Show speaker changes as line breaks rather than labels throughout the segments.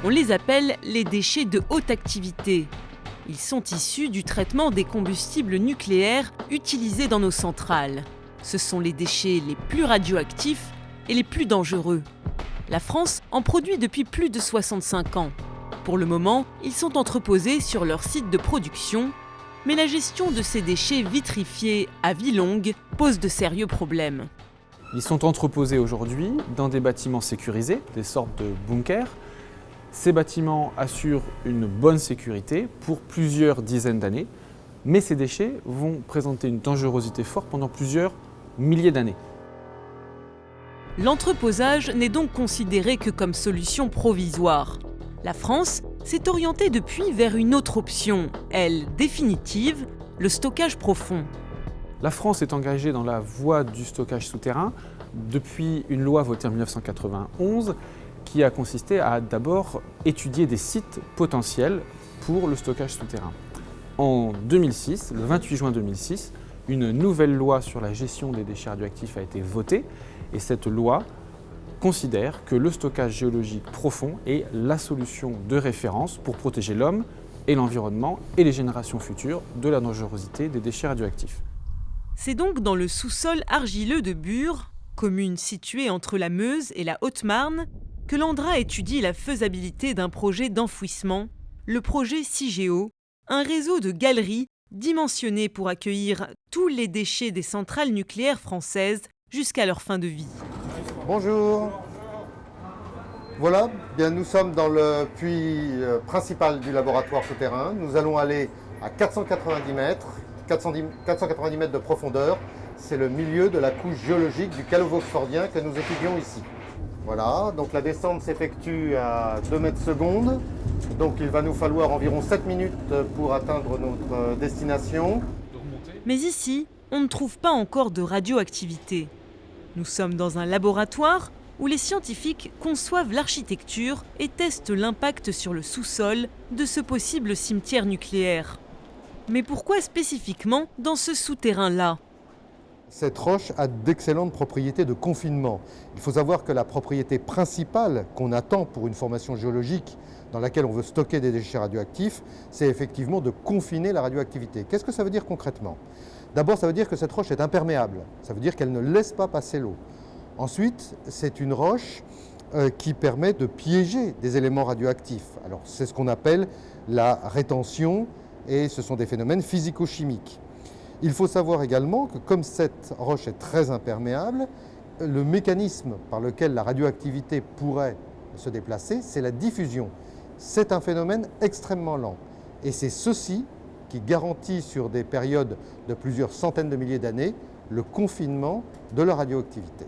On les appelle les déchets de haute activité. Ils sont issus du traitement des combustibles nucléaires utilisés dans nos centrales. Ce sont les déchets les plus radioactifs et les plus dangereux. La France en produit depuis plus de 65 ans. Pour le moment, ils sont entreposés sur leur site de production, mais la gestion de ces déchets vitrifiés à vie longue pose de sérieux problèmes.
Ils sont entreposés aujourd'hui dans des bâtiments sécurisés, des sortes de bunkers. Ces bâtiments assurent une bonne sécurité pour plusieurs dizaines d'années, mais ces déchets vont présenter une dangerosité forte pendant plusieurs milliers d'années.
L'entreposage n'est donc considéré que comme solution provisoire. La France s'est orientée depuis vers une autre option, elle définitive, le stockage profond.
La France est engagée dans la voie du stockage souterrain depuis une loi votée en 1991 qui a consisté à d'abord étudier des sites potentiels pour le stockage souterrain. En 2006, le 28 juin 2006, une nouvelle loi sur la gestion des déchets radioactifs a été votée et cette loi considère que le stockage géologique profond est la solution de référence pour protéger l'homme et l'environnement et les générations futures de la dangerosité des déchets radioactifs.
C'est donc dans le sous-sol argileux de Bure, commune située entre la Meuse et la Haute-Marne, que l'ANDRA étudie la faisabilité d'un projet d'enfouissement, le projet CIGEO, un réseau de galeries dimensionné pour accueillir tous les déchets des centrales nucléaires françaises jusqu'à leur fin de vie.
Bonjour. Voilà, bien, nous sommes dans le puits principal du laboratoire souterrain. Nous allons aller à 490 mètres, 490 mètres de profondeur. C'est le milieu de la couche géologique du calove-oxfordien que nous étudions ici. Voilà, donc la descente s'effectue à 2 mètres secondes. Donc il va nous falloir environ 7 minutes pour atteindre notre destination.
Mais ici, on ne trouve pas encore de radioactivité. Nous sommes dans un laboratoire où les scientifiques conçoivent l'architecture et testent l'impact sur le sous-sol de ce possible cimetière nucléaire. Mais pourquoi spécifiquement dans ce souterrain-là ?
Cette roche a d'excellentes propriétés de confinement. Il faut savoir que la propriété principale qu'on attend pour une formation géologique dans laquelle on veut stocker des déchets radioactifs, c'est effectivement de confiner la radioactivité. Qu'est-ce que ça veut dire concrètement ? D'abord, ça veut dire que cette roche est imperméable. Ça veut dire qu'elle ne laisse pas passer l'eau. Ensuite, c'est une roche qui permet de piéger des éléments radioactifs. Alors, c'est ce qu'on appelle la rétention et ce sont des phénomènes physico-chimiques. Il faut savoir également que comme cette roche est très imperméable, le mécanisme par lequel la radioactivité pourrait se déplacer, c'est la diffusion. C'est un phénomène extrêmement lent. Et c'est ceci qui garantit sur des périodes de plusieurs centaines de milliers d'années le confinement de la radioactivité.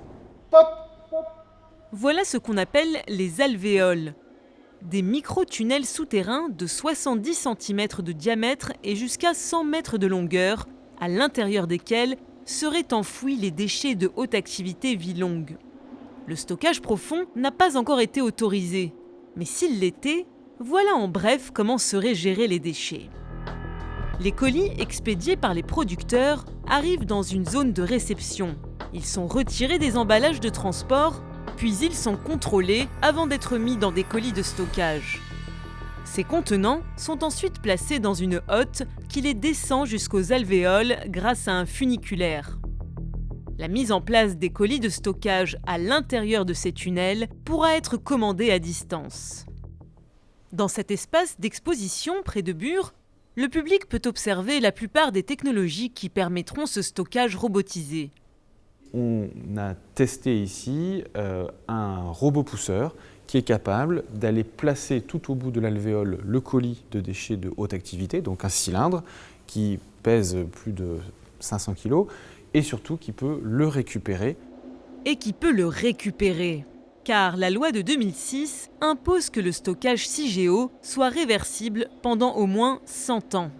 Voilà ce qu'on appelle les alvéoles. Des micro-tunnels souterrains de 70 cm de diamètre et jusqu'à 100 mètres de longueur, à l'intérieur desquels seraient enfouis les déchets de haute activité vie longue. Le stockage profond n'a pas encore été autorisé, mais s'il l'était, voilà en bref comment seraient gérés les déchets. Les colis expédiés par les producteurs arrivent dans une zone de réception. Ils sont retirés des emballages de transport, puis ils sont contrôlés avant d'être mis dans des colis de stockage. Ces contenants sont ensuite placés dans une hotte qui les descend jusqu'aux alvéoles grâce à un funiculaire. La mise en place des colis de stockage à l'intérieur de ces tunnels pourra être commandée à distance. Dans cet espace d'exposition près de Bure, le public peut observer la plupart des technologies qui permettront ce stockage robotisé.
On a testé ici un robot pousseur qui est capable d'aller placer tout au bout de l'alvéole le colis de déchets de haute activité, donc un cylindre qui pèse plus de 500 kg et surtout qui peut le récupérer.
Car la loi de 2006 impose que le stockage CIGEO soit réversible pendant au moins 100 ans.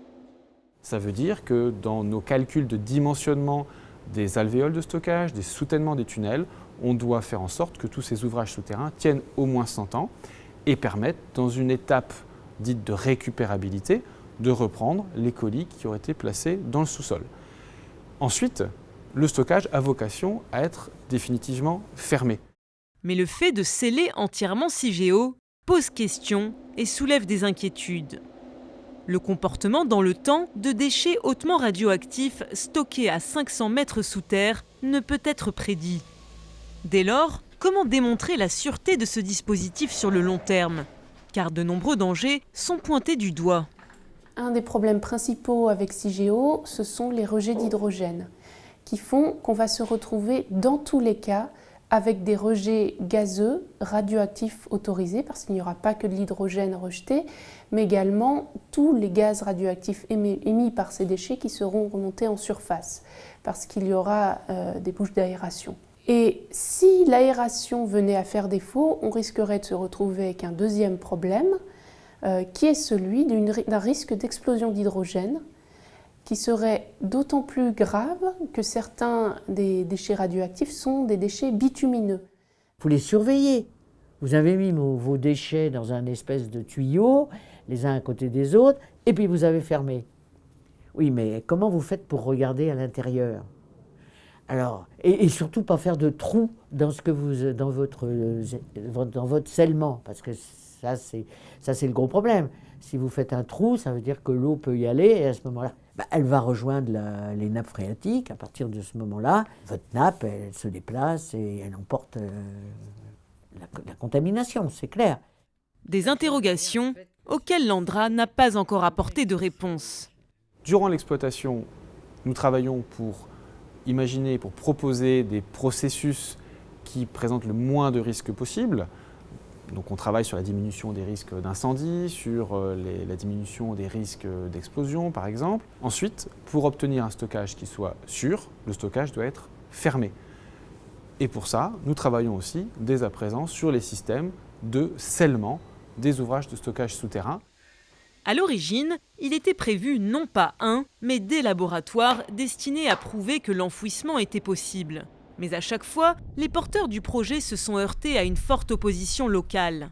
Ça veut dire que dans nos calculs de dimensionnement des alvéoles de stockage, des soutènements des tunnels, on doit faire en sorte que tous ces ouvrages souterrains tiennent au moins 100 ans et permettent, dans une étape dite de récupérabilité, de reprendre les colis qui auraient été placés dans le sous-sol. Ensuite, le stockage a vocation à être définitivement fermé.
Mais le fait de sceller entièrement CIGEO pose question et soulève des inquiétudes. Le comportement dans le temps de déchets hautement radioactifs stockés à 500 mètres sous terre ne peut être prédit. Dès lors, comment démontrer la sûreté de ce dispositif sur le long terme ? Car de nombreux dangers sont pointés du doigt.
Un des problèmes principaux avec CIGEO, ce sont les rejets d'hydrogène, qui font qu'on va se retrouver dans tous les cas avec des rejets gazeux, radioactifs autorisés, parce qu'il n'y aura pas que de l'hydrogène rejeté, mais également tous les gaz radioactifs émis par ces déchets qui seront remontés en surface, parce qu'il y aura des bouches d'aération. Et si l'aération venait à faire défaut, on risquerait de se retrouver avec un deuxième problème, qui est celui d'un risque d'explosion d'hydrogène, qui serait d'autant plus grave que certains des déchets radioactifs sont des déchets bitumineux.
Vous les surveillez. Vous avez mis vos déchets dans un espèce de tuyau, les uns à côté des autres, et puis vous avez fermé. Oui, mais comment vous faites pour regarder à l'intérieur ? Alors, et surtout pas faire de trous dans votre scellement, parce que ça c'est le gros problème. Si vous faites un trou, ça veut dire que l'eau peut y aller, et à ce moment-là, elle va rejoindre les nappes phréatiques. À partir de ce moment-là, votre nappe, elle se déplace et elle emporte la contamination, c'est clair.
Des interrogations auxquelles l'ANDRA n'a pas encore apporté de réponse.
Durant l'exploitation, nous travaillons pour imaginer, pour proposer des processus qui présentent le moins de risques possible. Donc on travaille sur la diminution des risques d'incendie, sur la diminution des risques d'explosion par exemple. Ensuite, pour obtenir un stockage qui soit sûr, le stockage doit être fermé. Et pour ça, nous travaillons aussi dès à présent sur les systèmes de scellement des ouvrages de stockage souterrain.
À l'origine, il était prévu non pas un, mais des laboratoires destinés à prouver que l'enfouissement était possible. Mais à chaque fois, les porteurs du projet se sont heurtés à une forte opposition locale.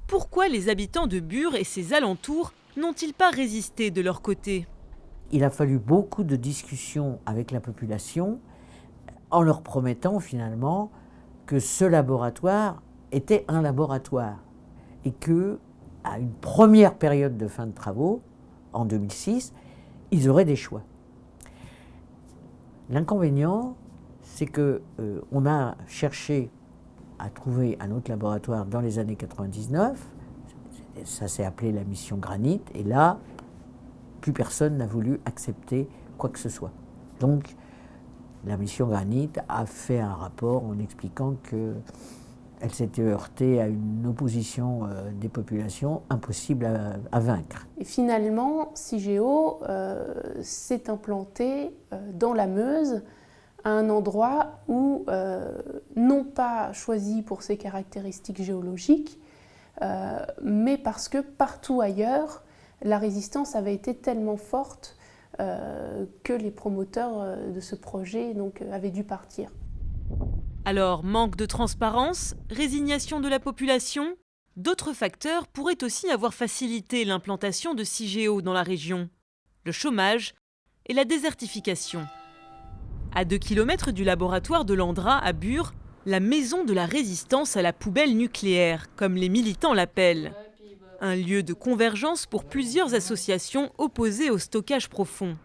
Pourquoi les habitants de Bure et ses alentours n'ont-ils pas résisté de leur côté ?
Il a fallu beaucoup de discussions avec la population en leur promettant finalement que ce laboratoire était un laboratoire et que, à une première période de fin de travaux, en 2006, ils auraient des choix. L'inconvénient, c'est qu'on a cherché à trouver un autre laboratoire dans les années 99, ça s'est appelé la mission Granit, et là, plus personne n'a voulu accepter quoi que ce soit. Donc, la mission Granit a fait un rapport en expliquant qu'elle s'était heurtée à une opposition des populations impossible à vaincre.
Et finalement, CIGEO s'est implanté dans la Meuse, à un endroit où, non pas choisi pour ses caractéristiques géologiques, mais parce que partout ailleurs, la résistance avait été tellement forte que les promoteurs de ce projet avaient dû partir.
Alors, manque de transparence, résignation de la population ? D'autres facteurs pourraient aussi avoir facilité l'implantation de CIGEO dans la région. Le chômage et la désertification. À 2 km du laboratoire de l'ANDRA à Bure, la maison de la résistance à la poubelle nucléaire, comme les militants l'appellent. Un lieu de convergence pour plusieurs associations opposées au stockage profond.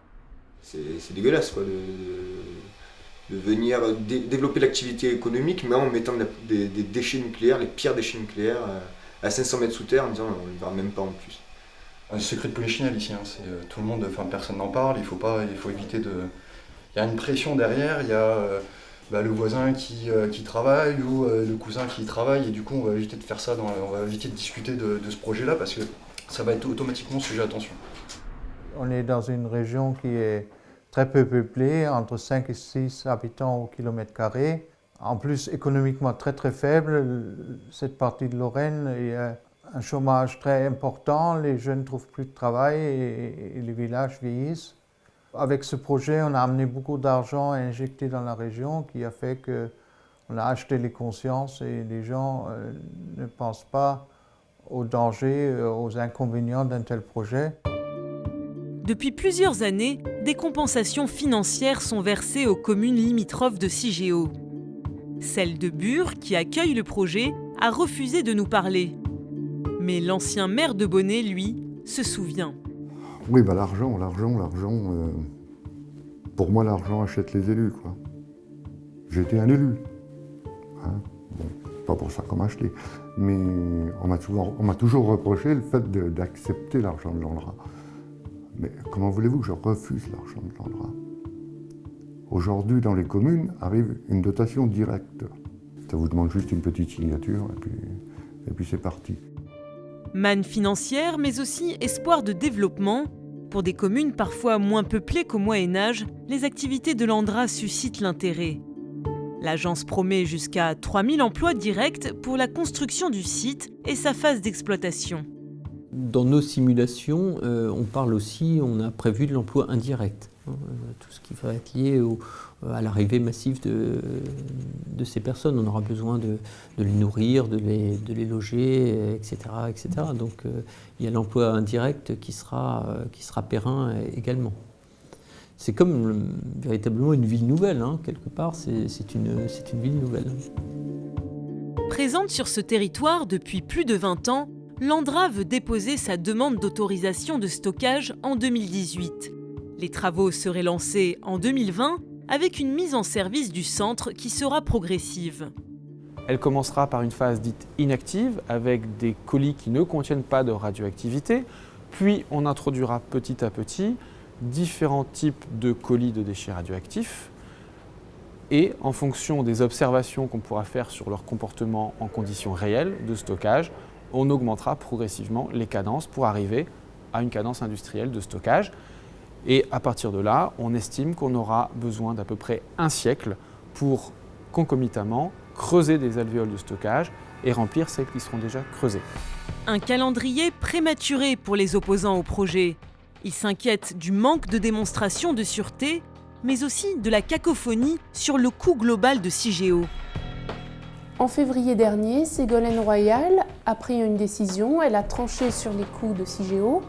C'est dégueulasse quoi, de venir développer l'activité économique, mais en mettant des déchets nucléaires, les pires déchets nucléaires, à 500 mètres sous terre, en disant on ne verra même pas en plus.
Un secret de polichinelle ici, tout le monde, personne n'en parle, il faut éviter de... Il y a une pression derrière, il y a le voisin qui travaille ou le cousin qui travaille, et du coup on va éviter de faire ça, on va éviter de discuter de ce projet-là parce que ça va être automatiquement sujet à tension.
On est dans une région qui est très peu peuplée, entre 5 et 6 habitants au kilomètre carré. En plus économiquement très très faible, cette partie de Lorraine, il y a un chômage très important, les jeunes ne trouvent plus de travail et les villages vieillissent. Avec ce projet, on a amené beaucoup d'argent injecté dans la région qui a fait qu'on a acheté les consciences et les gens ne pensent pas aux dangers, aux inconvénients d'un tel projet.
Depuis plusieurs années, des compensations financières sont versées aux communes limitrophes de CIGEO. Celle de Bure, qui accueille le projet, a refusé de nous parler. Mais l'ancien maire de Bonnet, lui, se souvient.
Oui, l'argent. Pour moi, l'argent achète les élus, quoi. J'étais un élu. Hein, bon, pas pour ça qu'on m'a acheté. Mais on m'a toujours reproché le fait d'accepter l'argent de l'ANDRA. Mais comment voulez-vous que je refuse l'argent de l'ANDRA? Aujourd'hui, dans les communes, arrive une dotation directe. Ça vous demande juste une petite signature et puis c'est parti.
Manne financière, mais aussi espoir de développement. Pour des communes parfois moins peuplées qu'au Moyen-Âge, les activités de l'ANDRA suscitent l'intérêt. L'agence promet jusqu'à 3000 emplois directs pour la construction du site et sa phase d'exploitation.
Dans nos simulations, on a prévu de l'emploi indirect. Tout ce qui va être lié à l'arrivée massive de ces personnes. On aura besoin de les nourrir, de les loger, etc. etc. Donc il y a l'emploi indirect qui sera périn également. C'est comme véritablement une ville nouvelle, hein. Quelque part, c'est une ville nouvelle.
Présente sur ce territoire depuis plus de 20 ans, l'ANDRA veut déposer sa demande d'autorisation de stockage en 2018. Les travaux seraient lancés en 2020 avec une mise en service du centre qui sera progressive.
Elle commencera par une phase dite inactive avec des colis qui ne contiennent pas de radioactivité, puis on introduira petit à petit différents types de colis de déchets radioactifs et en fonction des observations qu'on pourra faire sur leur comportement en conditions réelles de stockage, on augmentera progressivement les cadences pour arriver à une cadence industrielle de stockage. Et à partir de là, on estime qu'on aura besoin d'à peu près un siècle pour concomitamment creuser des alvéoles de stockage et remplir celles qui seront déjà creusées.
Un calendrier prématuré pour les opposants au projet. Ils s'inquiètent du manque de démonstration de sûreté, mais aussi de la cacophonie sur le coût global de Cigéo.
En février dernier, Ségolène Royal a pris une décision. Elle a tranché sur les coûts de Cigéo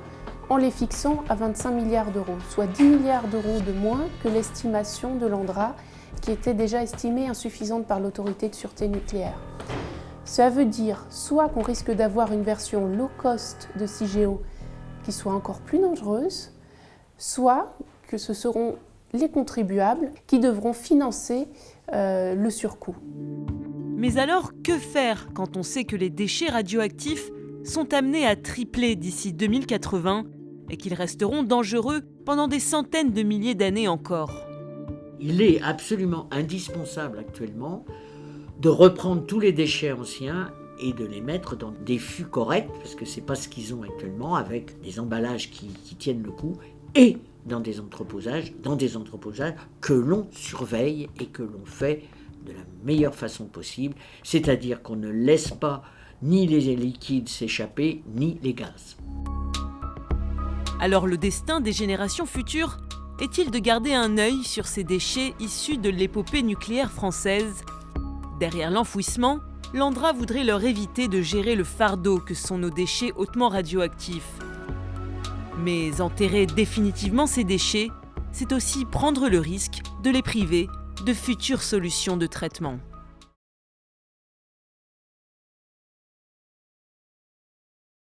en les fixant à 25 milliards d'euros, soit 10 milliards d'euros de moins que l'estimation de l'ANDRA, qui était déjà estimée insuffisante par l'autorité de sûreté nucléaire. Ça veut dire soit qu'on risque d'avoir une version low cost de Cigéo qui soit encore plus dangereuse, soit que ce seront les contribuables qui devront financer le surcoût.
Mais alors, que faire quand on sait que les déchets radioactifs sont amenés à tripler d'ici 2080 et qu'ils resteront dangereux pendant des centaines de milliers d'années encore?
Il est absolument indispensable actuellement de reprendre tous les déchets anciens et de les mettre dans des fûts corrects, parce que ce n'est pas ce qu'ils ont actuellement, avec des emballages qui tiennent le coup, et dans des entreposages que l'on surveille et que l'on fait de la meilleure façon possible, c'est-à-dire qu'on ne laisse pas ni les liquides s'échapper, ni les gaz.
Alors le destin des générations futures est-il de garder un œil sur ces déchets issus de l'épopée nucléaire française? Derrière l'enfouissement, l'ANDRA voudrait leur éviter de gérer le fardeau que sont nos déchets hautement radioactifs. Mais enterrer définitivement ces déchets, c'est aussi prendre le risque de les priver de futures solutions de traitement.